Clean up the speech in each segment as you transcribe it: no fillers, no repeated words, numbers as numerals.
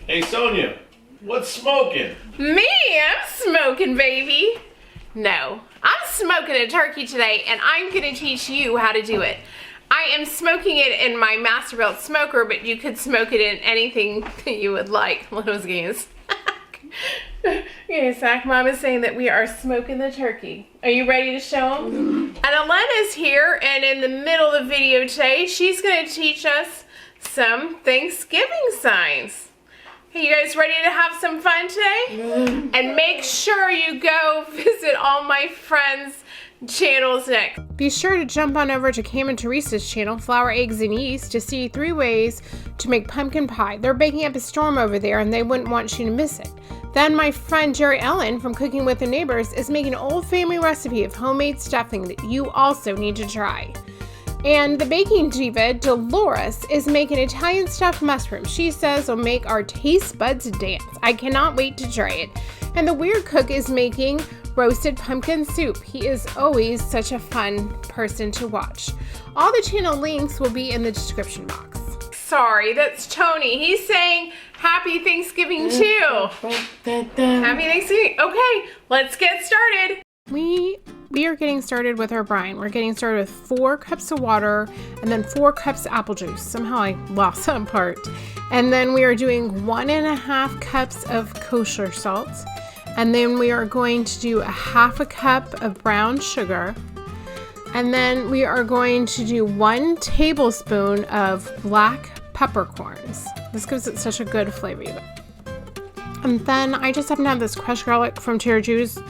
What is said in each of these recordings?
Hey Sonia, what's smoking? Me? I'm smoking, baby. No, I'm smoking a turkey today, and I'm gonna teach you how to do it. I am smoking it in my Masterbuilt smoker, but you could smoke it in anything that you would like. Little games. Okay, Zach, Mom is saying that we are smoking the turkey. Are you ready to show them? And Elena's here, and in the middle of the video today, she's gonna teach us some Thanksgiving signs. Hey, you guys ready to have some fun today? And make sure you go visit all my friends' channels next. Be sure to jump on over to Cam and Teresa's channel, Flour, Eggs, and Yeast, to see 3 ways to make pumpkin pie. They're baking up a storm over there, and they wouldn't want you to miss it. Then my friend Jerry Ellen from Cooking with the Neighbors is making an old family recipe of homemade stuffing that you also need to try. And the baking diva, Dolores, is making Italian stuffed mushrooms. She says will make our taste buds dance. I cannot wait to try it. And the Weird Cook is making roasted pumpkin soup. He is always such a fun person to watch. All the channel links will be in the description box. Sorry, that's Tony. He's saying Happy Thanksgiving too. Happy Thanksgiving. Okay, let's get started. We are getting started with our brine. We're getting started with 4 cups of water and then 4 cups of apple juice. Somehow I lost that part. And then we are doing 1.5 cups of kosher salt. And then we are going to do 1/2 cup of brown sugar. And then we are going to do 1 tablespoon of black peppercorns. This gives it such a good flavor. And then I just happen to have this crushed garlic from Trader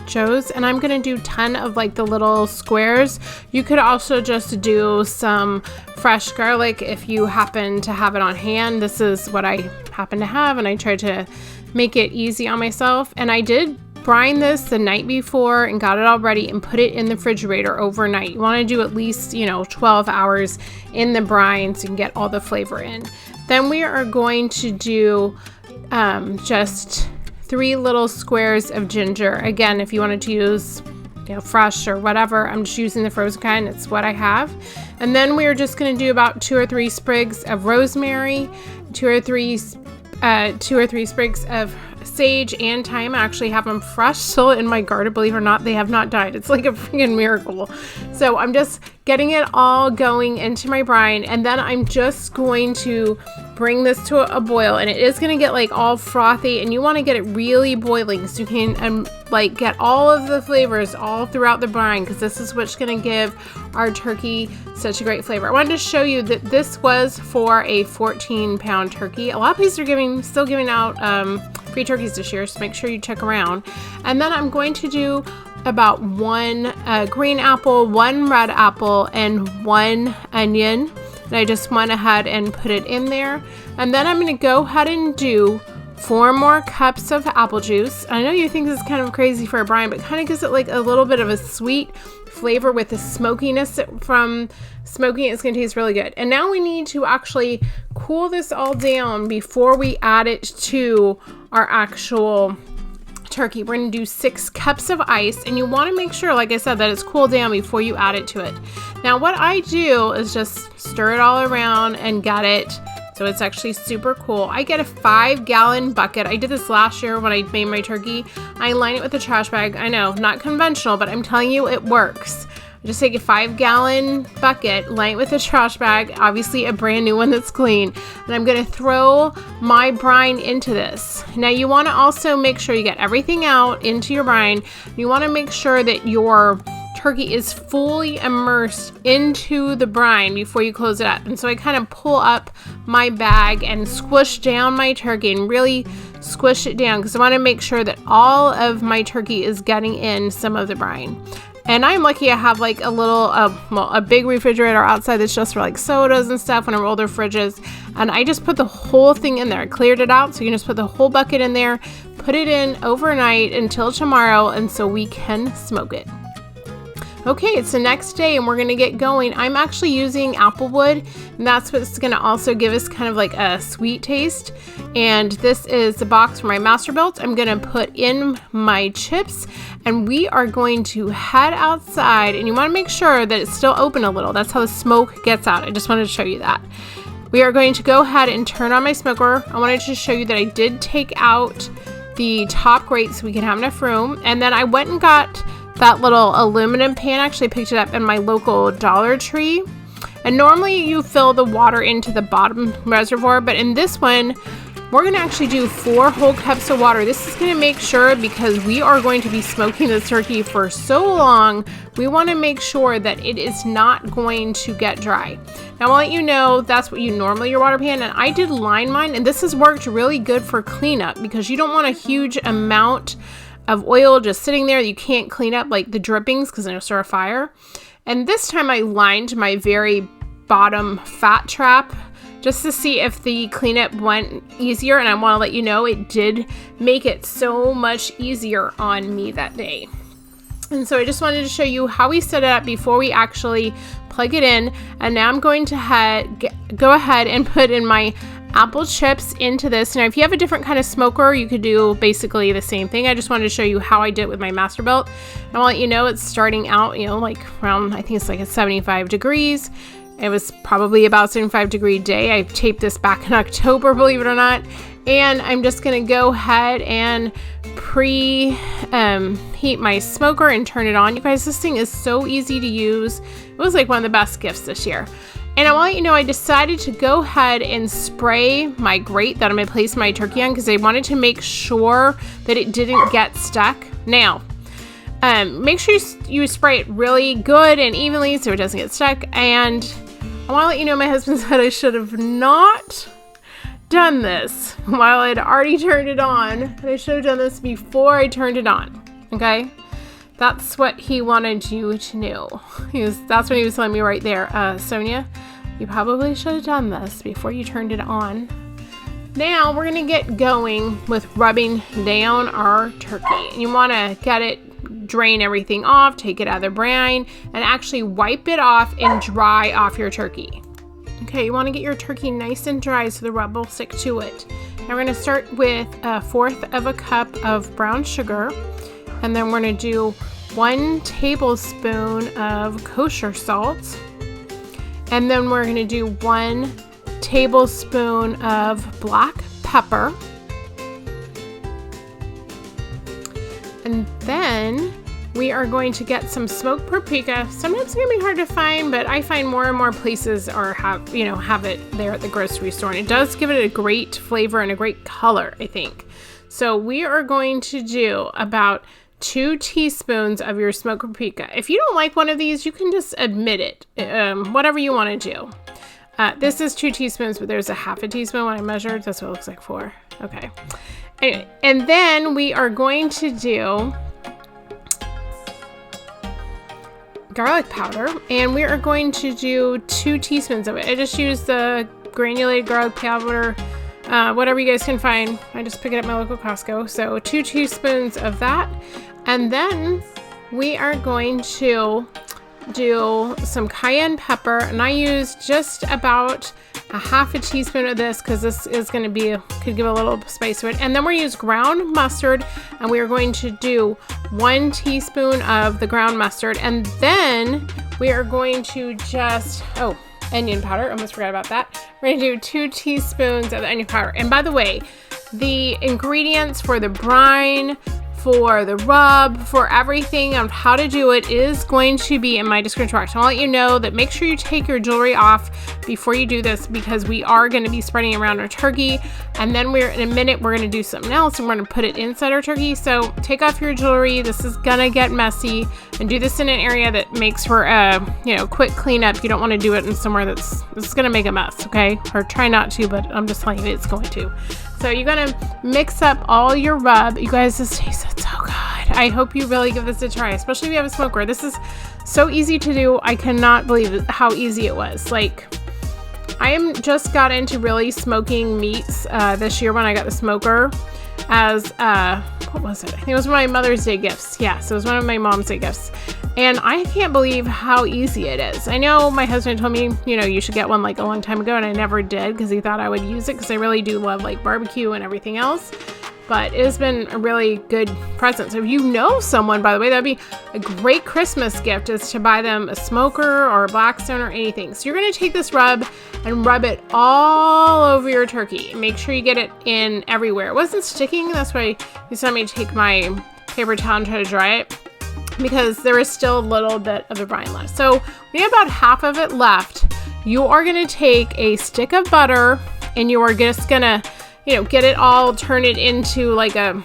Joe's, and I'm gonna do 10 of like the little squares. You could also just do some fresh garlic if you happen to have it on hand. This is what I happen to have, and I tried to make it easy on myself. And I did brine this the night before and got it all ready and put it in the refrigerator overnight. You wanna do at least, 12 hours in the brine so you can get all the flavor in. Then we are going to do just 3 little squares of ginger. Again, if you wanted to use fresh or whatever, I'm just using the frozen kind. It's what I have. And then we are just going to do about 2 or 3 sprigs of rosemary, 2 or 3 sprigs of sage and thyme. I actually have them fresh still in my garden, believe it or not. They have not died. It's like a freaking miracle. So I'm just getting it all going into my brine, and then I'm just going to bring this to a boil, and it is going to get like all frothy, and you want to get it really boiling so you can get all of the flavors all throughout the brine, because this is what's going to give our turkey such a great flavor. I wanted to show you that this was for a 14-pound turkey. A lot of places are still giving out free turkeys this year, so make sure you check around. And then I'm going to do about 1 green apple, 1 red apple, and 1 onion. And I just went ahead and put it in there. And then I'm going to go ahead and do 4 more cups of apple juice. I know you think this is kind of crazy for a brine, but it kind of gives it like a little bit of a sweet flavor with the smokiness from smoking. It's going to taste really good. And now we need to actually cool this all down before we add it to our actual turkey. We're going to do 6 cups of ice, and you want to make sure, like I said, that it's cooled down before you add it to it. Now what I do is just stir it all around and get it so it's actually super cool. I get a 5-gallon bucket. I did this last year when I made my turkey. I line it with a trash bag. I know, not conventional, but I'm telling you it works. I just take a 5-gallon bucket, line it with a trash bag, obviously a brand new one that's clean, and I'm gonna throw my brine into this. Now you wanna also make sure you get everything out into your brine. You wanna make sure that your turkey is fully immersed into the brine before you close it up. And so I kind of pull up my bag and squish down my turkey and really squish it down, because I wanna make sure that all of my turkey is getting in some of the brine. And I'm lucky I have like a little, a big refrigerator outside that's just for like sodas and stuff when I roll their fridges. And I just put the whole thing in there. I cleared it out, so you can just put the whole bucket in there, put it in overnight until tomorrow, and so we can smoke it. Okay, it's the next day and we're gonna get going. I'm actually using apple wood, and that's what's gonna also give us kind of like a sweet taste. And this is the box for my Masterbuilt. I'm gonna put in my chips, and we are going to head outside, and you wanna make sure that it's still open a little. That's how the smoke gets out. I just wanted to show you that. we are going to go ahead and turn on my smoker. I wanted to show you that I did take out the top grate so we can have enough room. And then I went and got that little aluminum pan. Actually picked it up in my local Dollar Tree. And normally you fill the water into the bottom reservoir, but in this one, we're going to actually do 4 whole cups of water. This is going to make sure, because we are going to be smoking this turkey for so long, we want to make sure that it is not going to get dry. Now, I'll let you know that's what you normally your water pan, and I did line mine, and this has worked really good for cleanup because you don't want a huge amount of oil just sitting there. You can't clean up like the drippings because it'll start a fire. And this time I lined my very bottom fat trap just to see if the cleanup went easier, and I want to let you know it did make it so much easier on me that day. And so I just wanted to show you how we set it up before we actually plug it in. And now I'm going to go ahead and put in my apple chips into this. Now, if you have a different kind of smoker, you could do basically the same thing. I just wanted to show you how I did it with my Masterbuilt. And I'll let you know it's starting out, like around, I think it's like at 75 degrees. It was probably about 75-degree day. I taped this back in October, believe it or not. And I'm just gonna go ahead and heat my smoker and turn it on. You guys, this thing is so easy to use. It was like one of the best gifts this year. And I want to let you know, I decided to go ahead and spray my grate that I'm gonna place my turkey on because I wanted to make sure that it didn't get stuck. Now, make sure you spray it really good and evenly so it doesn't get stuck. And I want to let you know, my husband said I should have not done this while I'd already turned it on. And I should have done this before I turned it on. Okay? That's what he wanted you to know. That's what he was telling me right there. Sonia, you probably should have done this before you turned it on. Now we're going to get going with rubbing down our turkey. You want to get it, drain everything off, take it out of the brine, and actually wipe it off and dry off your turkey. Okay, you want to get your turkey nice and dry so the rub will stick to it. Now we're going to start with 1/4 of a cup of brown sugar, and then we're going to do 1 tablespoon of kosher salt, and then we're going to do 1 tablespoon of black pepper. And then we are going to get some smoked paprika. Sometimes it's gonna be hard to find, but I find more and more places have it there at the grocery store. And it does give it a great flavor and a great color, I think. So we are going to do about 2 teaspoons of your smoked paprika. If you don't like one of these, you can just omit it, whatever you wanna do. This is 2 teaspoons, but there's a 1/2 teaspoon when I measured. That's what it looks like 4. Okay. Anyway, and then we are going to do garlic powder, and we are going to do 2 teaspoons of it. I just used the granulated garlic powder, whatever you guys can find. I just pick it up at my local Costco. So 2 teaspoons of that. And then we are going to do some cayenne pepper, and I used just about a 1/2 teaspoon of this because this is going to could give a little spice to it. And then we're going to use ground mustard, and we are going to do 1 teaspoon of the ground mustard, and then we are going to onion powder. Almost forgot about that. We're going to do 2 teaspoons of the onion powder. And by the way, the ingredients for the brine, for the rub, for everything on how to do it is going to be in my description box. I'll let you know that make sure you take your jewelry off before you do this because we are going to be spreading around our turkey, and then in a minute we're going to do something else and we're going to put it inside our turkey. So take off your jewelry. This is going to get messy, and do this in an area that makes for a quick cleanup. You don't want to do it in somewhere that's going to make a mess, okay? Or try not to, but I'm just telling you it's going to. So you're gonna mix up all your rub. You guys, this tasted so good. I hope you really give this a try, especially if you have a smoker. This is so easy to do. I cannot believe how easy it was. Like, I just got into really smoking meats this year when I got the smoker as, what was it? I think it was one of my Mother's Day gifts. Yes, it was one of my Mom's Day gifts. And I can't believe how easy it is. I know my husband told me, you should get one like a long time ago, and I never did because he thought I would use it because I really do love like barbecue and everything else. But it has been a really good present. So if you know someone, by the way, that'd be a great Christmas gift, is to buy them a smoker or a Blackstone or anything. So you're gonna take this rub and rub it all over your turkey. And make sure you get it in everywhere. It wasn't sticking, that's why you saw me take my paper towel and try to dry it, because there is still a little bit of the brine left. So we have about half of it left. You are gonna take a stick of butter and you are just gonna, you know, get it all, turn it into like a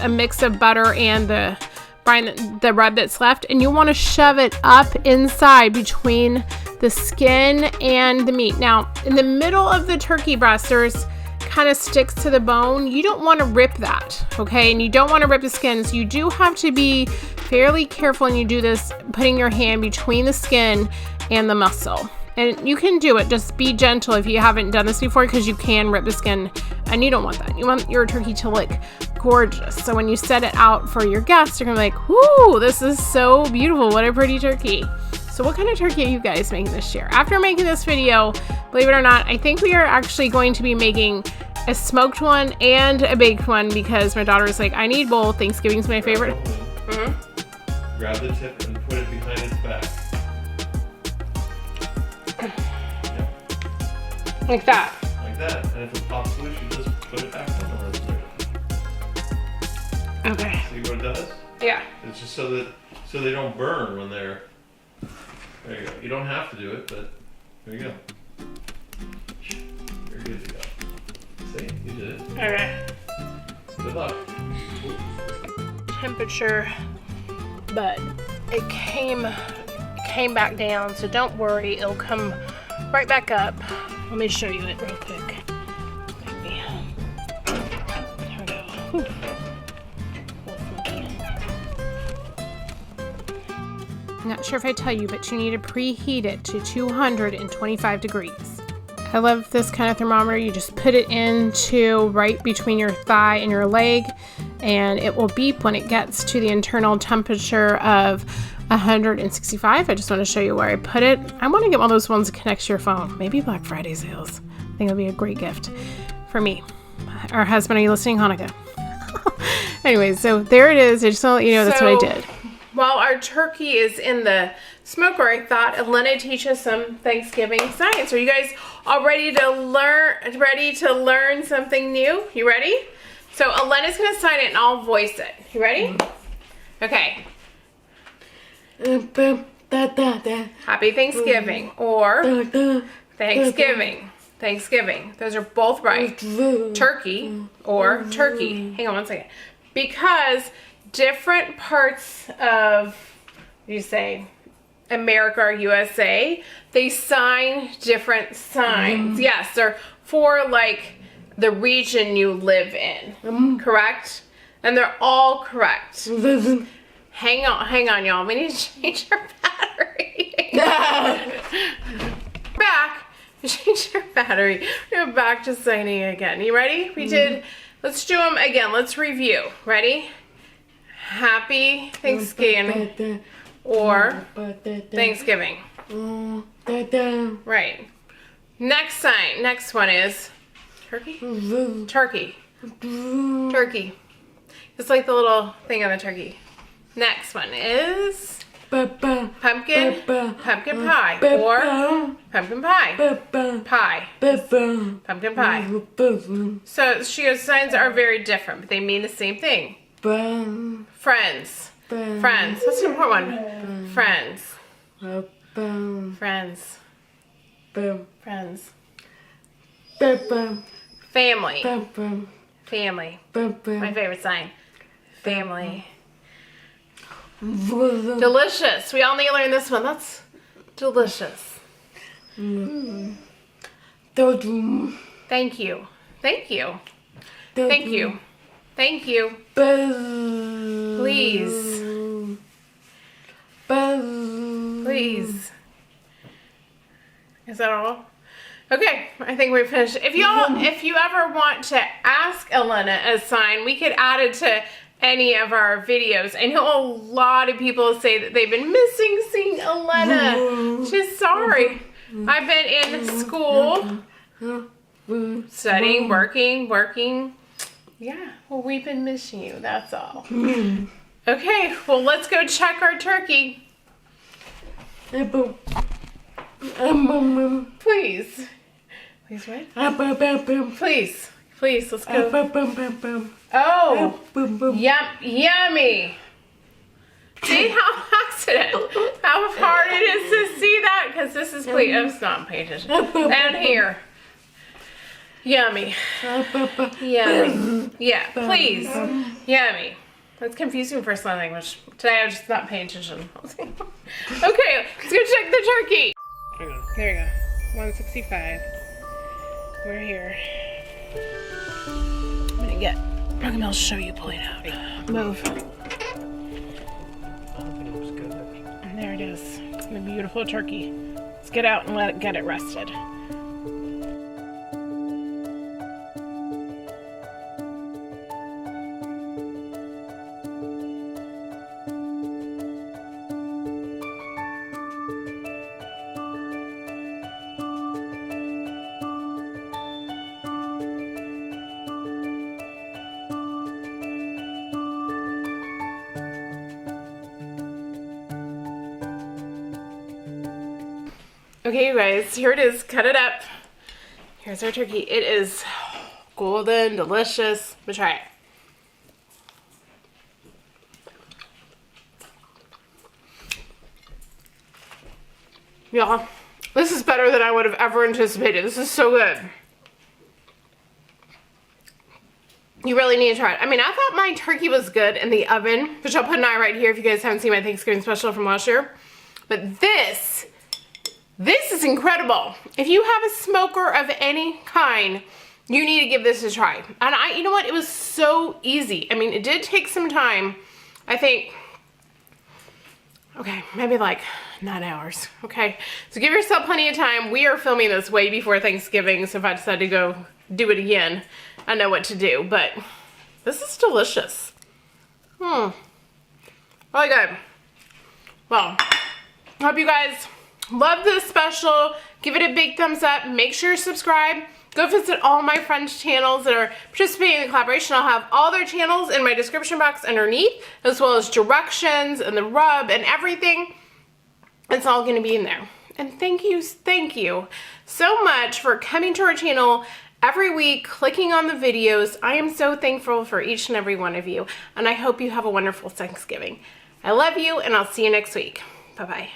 mix of butter and the brine, the rub that's left, and you want to shove it up inside between the skin and the meat. Now, in the middle of the turkey breast, there's kind of sticks to the bone. You don't want to rip that, okay? And you don't want to rip the skin, so you do have to be fairly careful when you do this, putting your hand between the skin and the muscle. And you can do it, just be gentle if you haven't done this before, because you can rip the skin, and you don't want that. You want your turkey to look gorgeous. So when you set it out for your guests, you're gonna be like, whoo, this is so beautiful, what a pretty turkey. So what kind of turkey are you guys making this year? After making this video, believe it or not, I think we are actually going to be making a smoked one and a baked one, because my daughter was like, I need both. Thanksgiving's my favorite. Grab the tip and put it behind its back. Like that. Like that. And if it pops loose, you just put it back on the rosemary. Okay. See what it does? Yeah. It's just so they don't burn when they're. There you go. You don't have to do it, but there you go. You're good to go. See, you did it. Okay. Good luck. Temperature, but it came back down, so don't worry, it'll come right back up. Let me show you it real quick. Maybe. There we go. Whew. I'm not sure if I tell you, but you need to preheat it to 225 degrees. I love this kind of thermometer. You just put it into right between your thigh and your leg, and it will beep when it gets to the internal temperature of 165. I just want to show you where I put it. I want to get one of those ones that connects to your phone. Maybe Black Friday sales. I think it'll be a great gift for me. Our husband, are you listening, Hanukkah? Anyways, so there it is. I just want to let you know that's what I did. While our turkey is in the smoker, I thought Elena would teach us some Thanksgiving science. Are you guys all ready to learn something new? You ready? So Elena's gonna sign it and I'll voice it. You ready? Okay. Happy Thanksgiving or Thanksgiving. Thanksgiving. Those are both right. Turkey or turkey. Hang on one second. Because different parts of, you say, America or USA, they sign different signs. Yes, they're for like the region you live in. Correct? And they're all correct. Hang on, y'all. We need to change our battery. Back. Change our battery. We're back to signing again. You ready? We did. Let's do them again. Let's review. Ready? Happy Thanksgiving or Thanksgiving. Right. Next sign. Next one is turkey. Turkey. Turkey. It's like the little thing on the turkey. Next one is pumpkin pie or pumpkin pie. Pie. Pumpkin pie. So she goes, signs are very different, but they mean the same thing. Friends. Friends. That's an important one. Friends. Friends. Friends. Family. Family. My favorite sign. Family. Delicious. We all need to learn this one. That's delicious. Thank you. Thank you. Thank you. Thank you. Please. Please. Is that all? Okay, I think we're finished. If you ever want to ask Elena a sign, we could add it to any of our videos. I know a lot of people say that they've been missing seeing Elena. She's sorry. I've been in school, studying, working, Yeah, well, we've been missing you, that's all. Okay, well, let's go check our turkey. Please. Please what? Please. Please, let's go. Oh, yummy. See how how hard it is to see that? Because this is, please, I'm not paying attention. Down here. Yummy. Yummy. Yeah, please. Yummy. That's confusing for sign language. Today I'm just not paying attention. Okay, let's go check the turkey. There you go. 165. We're here. I'm gonna show you, pull it out. Move. And there it is. The beautiful turkey. Let's get out and get it rested. Okay, you guys, here it is. Cut it up. Here's our turkey. It is golden, delicious. Let's try it. Yeah, this is better than I would have ever anticipated. This is so good. You really need to try it. I mean, I thought my turkey was good in the oven, which I'll put an eye right here if you guys haven't seen my Thanksgiving special from last year. But this is incredible. If you have a smoker of any kind, you need to give this a try. And you know what? It was so easy. I mean, it did take some time. I think, okay, maybe like 9 hours. Okay, so give yourself plenty of time. We are filming this way before Thanksgiving, so if I decide to go do it again, I know what to do. But this is delicious. Really good. Well, I hope you guys love this special. Give it a big thumbs up. Make sure you subscribe. Go visit all my friends' channels that are participating in the collaboration. I'll have all their channels in my description box underneath, as well as directions and the rub and everything. It's all going to be in there. And thank you so much for coming to our channel every week, clicking on the videos. I am so thankful for each and every one of you, and I hope you have a wonderful Thanksgiving. I love you, and I'll see you next week. Bye-bye.